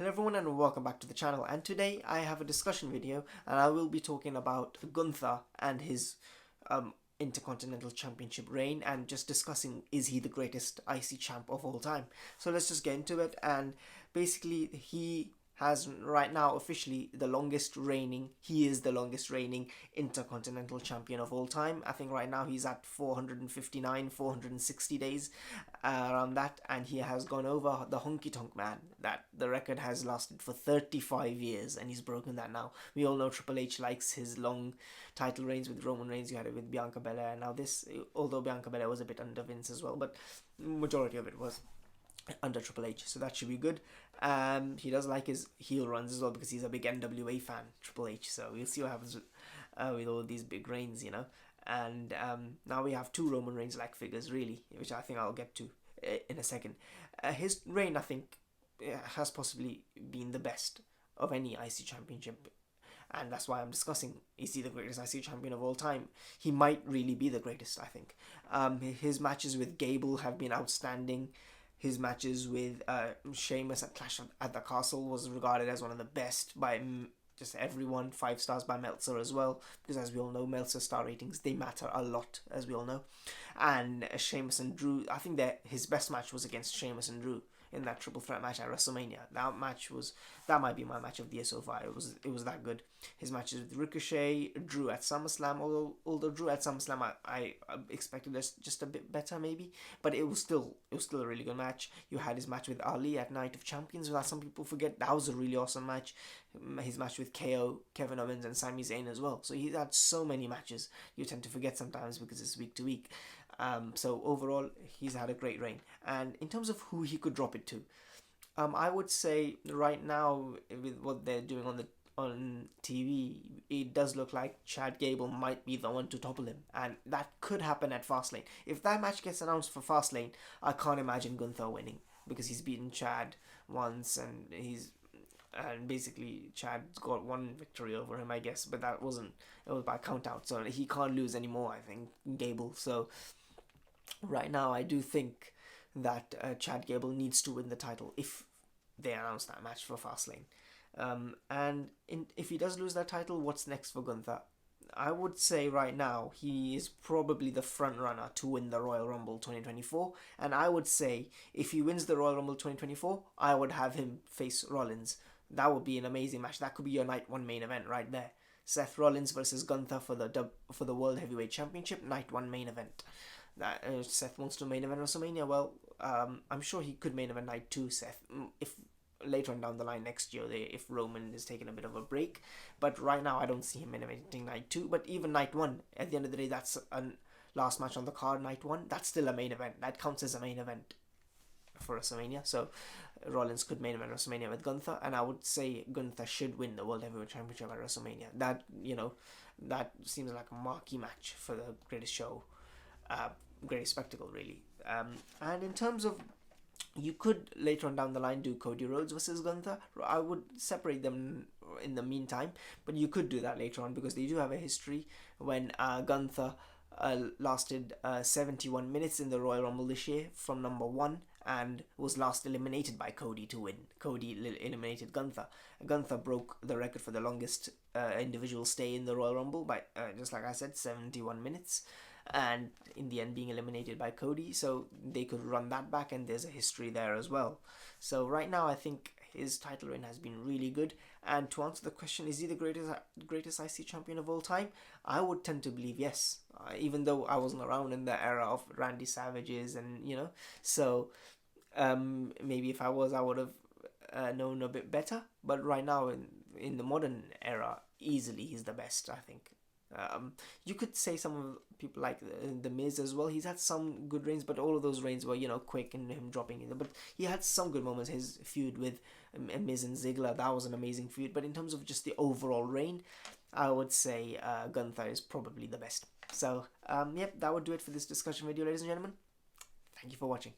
Hello everyone and welcome back to the channel, and today I have a discussion video and I will be talking about Gunther and his Intercontinental Championship reign, and just discussing, is he the greatest IC champ of all time. So let's just get into it. And basically he has right now officially he is the longest reigning Intercontinental Champion of all time. I think right now he's at 459, 460 days, around that, and he has gone over the Honky Tonk Man. That the record has lasted for 35 years and he's broken that now. We all know Triple H likes his long title reigns. With Roman Reigns you had it with Bianca Belair, and now this, although Bianca Belair was a bit under Vince as well, but majority of it was under Triple H, so that should be good. He does like his heel runs as well because he's a big NWA fan, Triple H. So we'll see what happens with all these big reigns, you know. And now we have two Roman Reigns like figures, really, which I think I'll get to in a second. His reign, I think, has possibly been the best of any IC championship, and that's why I'm discussing, is he the greatest IC champion of all time? He might really be the greatest, I think. His matches with Gable have been outstanding. His matches with Sheamus at Clash at the Castle was regarded as one of the best by just everyone. 5 stars by Meltzer as well, because as we all know, Meltzer star ratings, they matter a lot, as we all know. And Sheamus and Drew, I think that his best match was against Sheamus and Drew in that triple threat match at WrestleMania. That might be my match of the year so far. It was that good. His matches with Ricochet, Drew at SummerSlam, although Drew at SummerSlam I expected this just a bit better maybe, but it was still a really good match. You had his match with Ali at Night of Champions, that some people forget. That was a really awesome match. His match with KO, Kevin Owens and Sami Zayn as well. So he's had so many matches you tend to forget sometimes because it's week to week. So overall, he's had a great reign. And in terms of who he could drop it to, I would say right now, with what they're doing on TV, it does look like Chad Gable might be the one to topple him, and that could happen at Fastlane. If that match gets announced for Fastlane, I can't imagine Gunther winning, because he's beaten Chad once, and basically Chad's got one victory over him, I guess, but it was by count out, so he can't lose anymore, I think, Gable. So right now I do think that Chad Gable needs to win the title if they announce that match for Fastlane. If he does lose that title, what's next for Gunther? I would say right now he is probably the front runner to win the Royal Rumble 2024, and I would say if he wins the Royal Rumble 2024, I would have him face Rollins. That would be an amazing match. That could be your night one main event right there. Seth Rollins versus Gunther for the World Heavyweight Championship, night one main event. That Seth wants to main event WrestleMania. Well, I'm sure he could main event night 2, Seth, if later on down the line next year, if Roman is taking a bit of a break. But right now I don't see him main eventing night 2. But even night 1, at the end of the day, that's a last match on the card. Night 1, that's still a main event. That counts as a main event for WrestleMania. So Rollins could main event WrestleMania with Gunther, and I would say Gunther should win the World Heavyweight Championship at WrestleMania. That seems like a marquee match for the greatest show, greatest spectacle, really. And in terms of, you could later on down the line do Cody Rhodes versus Gunther. I would separate them in the meantime, but you could do that later on, because they do have a history when Gunther lasted 71 minutes in the Royal Rumble this year from number 1, and was last eliminated by Cody to win. Cody eliminated Gunther. Gunther broke the record for the longest individual stay in the Royal Rumble by, just like I said, 71 minutes. And in the end being eliminated by Cody, so they could run that back, and there's a history there as well. So right now I think his title reign has been really good. And to answer the question, is he the greatest IC champion of all time, I would tend to believe yes, even though I wasn't around in the era of Randy Savage's, and so maybe if I was, I would have known a bit better. But right now in the modern era, easily he's the best, I think. You could say some of people like the Miz as well. He's had some good reigns, but all of those reigns were quick and him dropping in. But he had some good moments. His feud with Miz and Ziggler, that was an amazing feud. But in terms of just the overall reign, I would say Gunther is probably the best. So yep, that would do it for this discussion video, ladies and gentlemen. Thank you for watching.